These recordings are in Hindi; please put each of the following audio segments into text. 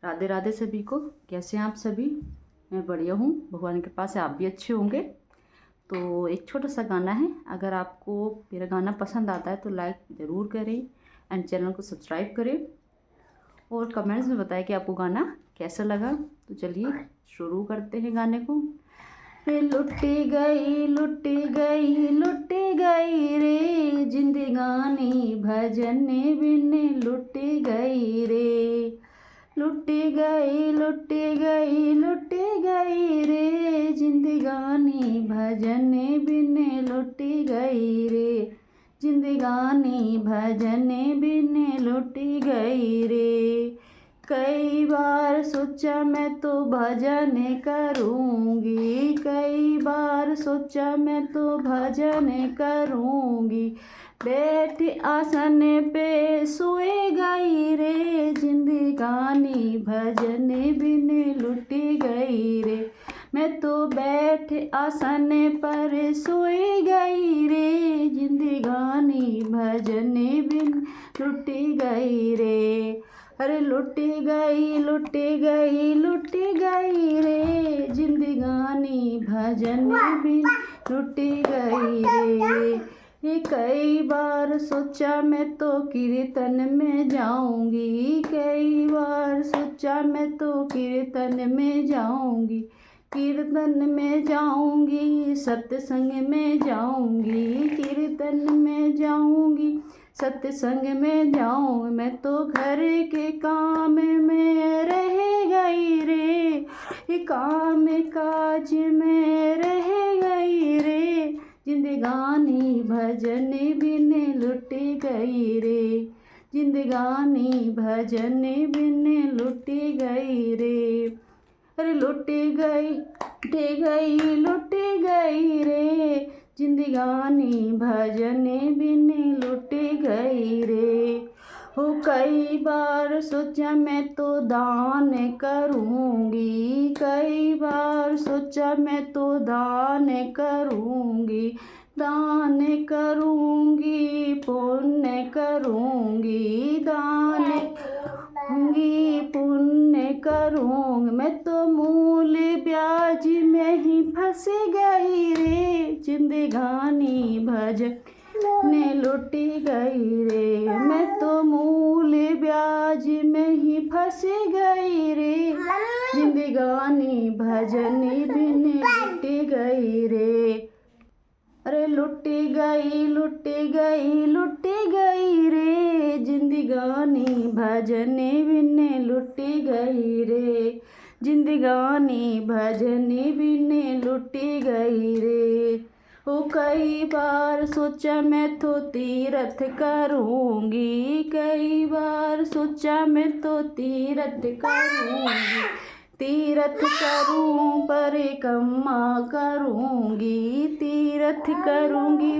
राधे राधे सभी को। कैसे हैं आप सभी? मैं बढ़िया हूँ, भगवान के पास से आप भी अच्छे होंगे। तो एक छोटा सा गाना है, अगर आपको मेरा गाना पसंद आता है तो लाइक ज़रूर करें एंड चैनल को सब्सक्राइब करें और कमेंट्स में बताएं कि आपको गाना कैसा लगा। तो चलिए शुरू करते हैं गाने को। लुटी गई लुटी गई लुटी गई रे जिंदगानी भजन बिन लुटी गई रे। लुटी गई लुटी गई लुटी गई रे जिंदगानी भजन बिन लुटी गई रे। जिंदगानी भजन बिन लुटी गई रे। कई बार सोचा मैं तो भजन करूँगी, कई बार सोचा मैं तो भजन करूँगी। बैठ आसन पे सोए गई रे जिंदगानी भजन बिन लुटी गई रे। मैं तो बैठ आसन पर सोई गई रे जिंदगानी भजन बिन लुटी गई रे। अरे लुटी गई लुटी गई लुटी गई रे जिंदगानी भजन बिन लुटी गई रे। ये कई बार सोचा मैं तो कीर्तन में जाऊंगी, कई बार सोचा मैं तो कीर्तन में जाऊंगी। कीर्तन में जाऊंगी सत्संग में जाऊंगी, कीर्तन में जाऊंगी सत्संग में जाऊं। मैं तो घर के काम में रह गई रे, ये काम काज में रह गई रे जिंदगानी भजन बिन लुटी गई रे। जिंदगानी भजन बिन लुटी गई रे। अरे लुटी गई लुटी गई रे जिंदगानी भजन बिन लुटी गई रे। हो कई बार सोचा मैं तो दान करूँगी, कई बार सोचा मैं तो दान करूँगी। दान करूँगी पुण्य करूँगी, दान करूँगी पुण्य करूँगी। मैं तो मूल ब्याज में ही फंस गई रे जिंदगानी भजन ने लुटी गई रे। मैं तो मूल ब्याज में ही फंस गई रे जिंदगानी भजन बिन लुटी गई रे। अरे लुटी गई लुटी गई लुटी गई रे जिंदगानी भजन बिन लुटी गई रे। जिंदगानी भजन बिन लुटी गई रे। ओ कई बार सोचा मैं तो तीरथ करूँगी, कई बार सोचा मैं तो तीरथ करूँगी। तीरथ करूँ परिक्रमा करूँगी, तीरथ करूँगी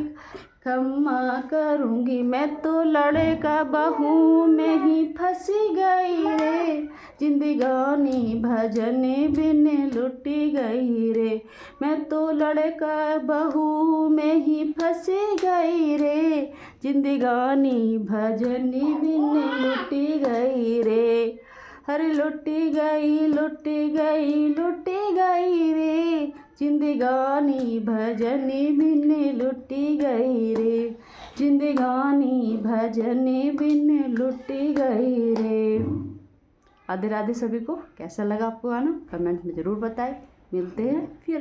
क्षमा करूँगी। मैं तो लड़का बहू में ही फंस गई रे जिंदगानी भजन बिन लुटी गई रे। मैं तो लड़का बहू में ही फंस गई रे जिंदगानी भजन बिन लुटी गई रे। अरे लुटी गई लुटी गई लुटी गई रे जिंदगानी भजन बिन लुटी गई रे। जिंदगानी भजन बिन लुटी गई रे। राधे राधे सभी को। कैसा लगा आपको गाना कमेंट में ज़रूर बताएं। मिलते हैं फिर।